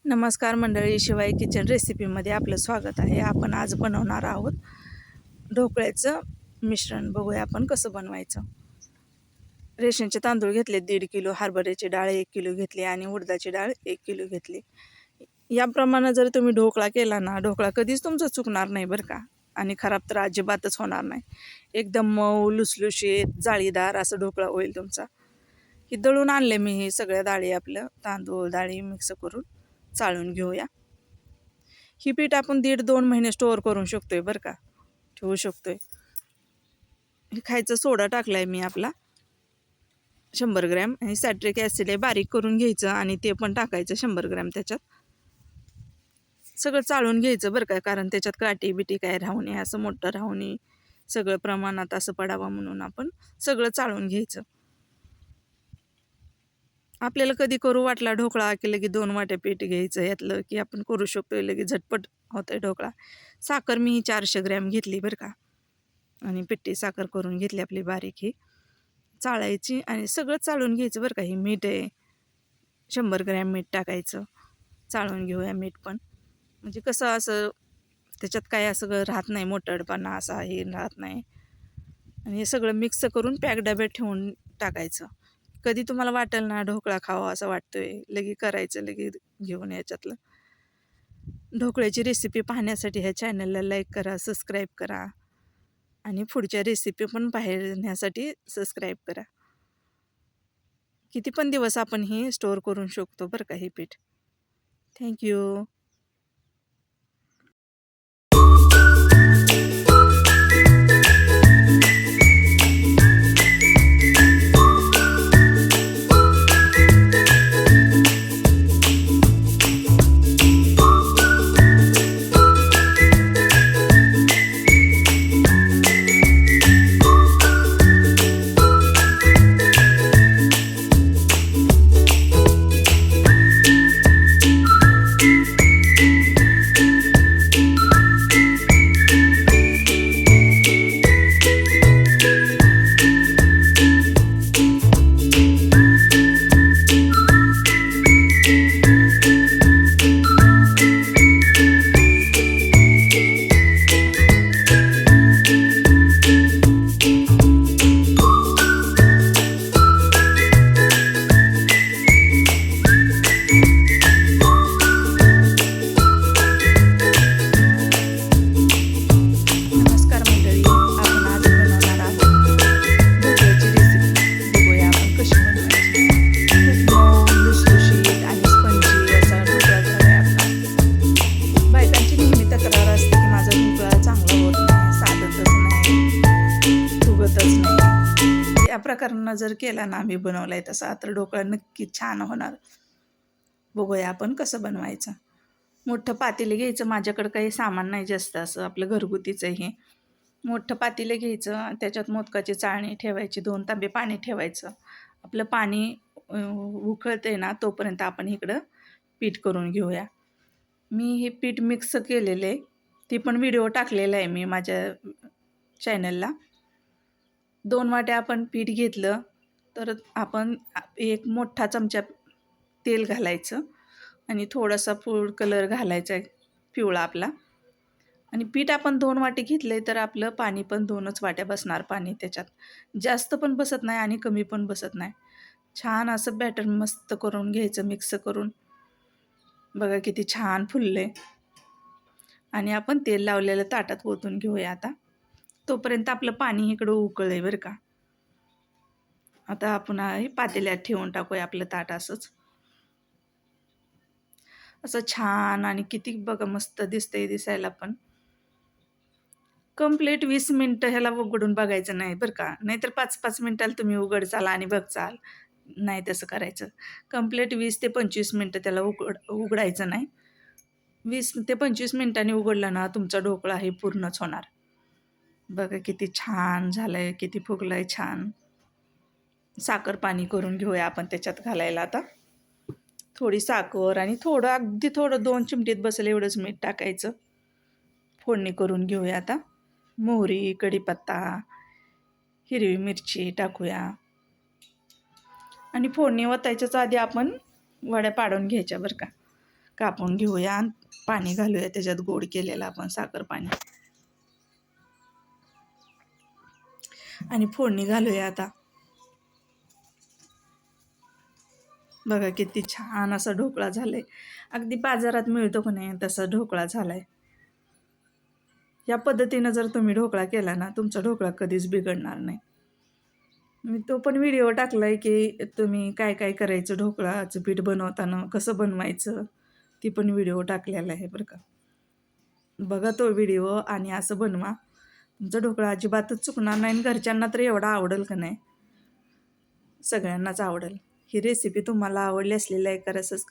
नमस्कार मंडळी, शिवाय किचन रेसिपीमध्ये आपलं स्वागत आहे. आपण आज बनवणार आहोत ढोकळ्याचं मिश्रण. बघूया आपण कसं बनवायचं. रेशनचे तांदूळ घेतले 1.5 किलो, हरभऱ्याची डाळ 1 किलो घेतली आणि उडदाची डाळ 1 किलो घेतली. याप्रमाणे जर तुम्ही ढोकळा केला ना, ढोकळा कधीच तुमचा चुकणार नाही बरं का, आणि खराब तर अजिबातच होणार नाही. एकदम मऊ, लुसलुशीत, जाळीदार असं ढोकळा होईल तुमचा. ही दळून आणले मी, हे सगळ्या डाळी, आपलं तांदूळ डाळी मिक्स करून चाळून घेऊया. ही पीठ आपण 1.5-2 महिने स्टोअर करू शकतोय बरं का, ठेवू शकतोय. हे खायचा सोडा टाकलाय मी आपला 100 ग्रॅम, आणि सॅट्रिक ॲसिड आहे, बारीक करून घ्यायचं आणि ते पण टाकायचं 100 ग्रॅम त्याच्यात. सगळं चाळून घ्यायचं बरं का, कारण त्याच्यात काठी बिटी काय राहू नये, असं मोठं राहू नये, सगळं प्रमाणात असं पडावं म्हणून आपण सगळं चाळून घ्यायचं. आपल्याला कधी करू वाटला ढोकळा की लगे 2 वाट्या पीठ घ्यायचं यातलं, की आपण करू शकतोय, लगे झटपट होतंय ढोकळा. साखर मी 400 ग्रॅम घेतली बरं का, आणि पिठी साखर करून घेतली आपली बारीक, ही चाळायची आणि सगळं चाळून घ्यायचं बरं का. ही मीठ आहे, 100 ग्रॅम मीठ टाकायचं. चाळून घेऊया मीठ पण, म्हणजे कसं असं त्याच्यात काय असं राहत नाही, मोठडपणा असा हे राहत नाही. आणि हे सगळं मिक्स करून पॅक डब्यात ठेवून टाकायचं. कधी तुम्हाला वाटेल ना ढोकळा खावा असं वाटतोय, लगे करायचं, लगे घेऊन याच्यातलं. ढोकळ्याची रेसिपी पाहण्यासाठी ह्या चॅनलला लाईक करा, सबस्क्राईब करा, आणि पुढच्या रेसिपी पण पाहण्यासाठी सबस्क्राईब करा. किती पण दिवस आपण हे स्टोअर करू शकतो बरं का, हे पीठ. थँक्यू. नमस्कार मंडळी, आपण आज बनवणार आहोत ढोकळ्याची रेसिपी. बघूया आपण कशी बनवायची. खूप मऊ, लुसलुशीत आणि स्पंजी असा ढोकळा झालाय आपला. बायकांची नेहमी तक्रार असते की माझा ढोकळा चांगला होत नाही, साधतच नाही, फुगतच नाही. या प्रकारानं जर केला ना, आम्ही बनवलाय तसा, तर ढोकळा नक्की छान होणार. बघूया आपण कसं बनवायचं. मोठं पातेलं घ्यायचं. माझ्याकडं काही सामान नाही जास्त, असं आपलं घरगुतीचं आहे हे. मोठं पातेलं घ्यायचं, त्याच्यात मोदकाची चाळणी ठेवायची, 2 तांबे पाणी ठेवायचं. आपलं पाणी उकळतंय ना, तोपर्यंत आपण इकडं पीठ करून घेऊया. मी हे पीठ मिक्स केलेलं आहे, ती पण व्हिडिओ टाकलेला आहे मी माझ्या चॅनलला. 2 वाट्या आपण पीठ घेतलं तर आपण एक मोठा चमचा तेल घालायचं, आणि थोडासा फूड कलर घालायचा आहे, पिवळा आपला. आणि पीठ आपण 2 वाटी घेतले तर आपलं पाणी पण 2च वाट्या बसणार पाणी त्याच्यात. जास्त पण बसत नाही आणि कमी पण बसत नाही. छान असं बॅटर मस्त करून घ्यायचं, मिक्स करून. बघा किती छान फुलले. आणि आपण तेल लावलेलं ताटात ओतून घेऊया आता. तोपर्यंत आपलं पाणी इकडं उकळलंय बरं का. आता आपण हे पातेल्यात ठेवून टाकूया आपलं ताट असंच. असं छान, आणि किती बघा मस्त दिसतंय दिसायला पण. कंप्लीट 20 मिनटं ह्याला उघडून बघायचं नाही बरं का, नाहीतर 5-5 मिनटाला तुम्ही उघडचाल आणि बघचाल. नाही तसं करायचं. कंप्लीट 20 ते 25 मिनटं त्याला उघडायचं नाही. 20 ते 25 मिनटांनी उघडलं ना, तुमचा ढोकळा हे पूर्णच होणार. बघा किती छान झालंय, किती फुगलंय छान. साखर पाणी करून घेऊया आपण त्याच्यात घालायला आता. थोडी साखर आणि थोडं, अगदी थोडं, 2 चिमटीत बसेल एवढंच मीठ टाकायचं. फोडणी करून घेऊया आता. मोहरी, कढीपत्ता, हिरवी मिरची टाकूया. आणि फोडणी ओतायच्याच आधी आपण वड्या पाडून घ्यायच्या बरं का. कापून घेऊया आणि पाणी घालूया त्याच्यात, गोड केलेलं आपण साखर पाणी, आणि फोडणी घालूया आता. बघा किती छान असा ढोकळा झालाय, अगदी बाजारात मिळतो का नाही तसा ढोकळा झालाय. या पद्धतीनं जर तुम्ही ढोकळा केला ना, तुमचा ढोकळा कधीच बिघडणार नाही. मी तो पण व्हिडिओ टाकलाय की तुम्ही काय काय करायचं ढोकळाचं पीठ बनवताना, कसं बनवायचं, ती पण व्हिडिओ टाकलेला आहे बरं का. बघा तो व्हिडिओ आणि असं बनवा, तुमचा ढोकळा अजिबातच चुकणार नाही आणि घरच्यांना तर एवढा आवडेल का नाही, सगळ्यांनाच आवडेल. ही रेसिपी तुम्हाला आवडली असली लाईक करा, सबस्क्राईब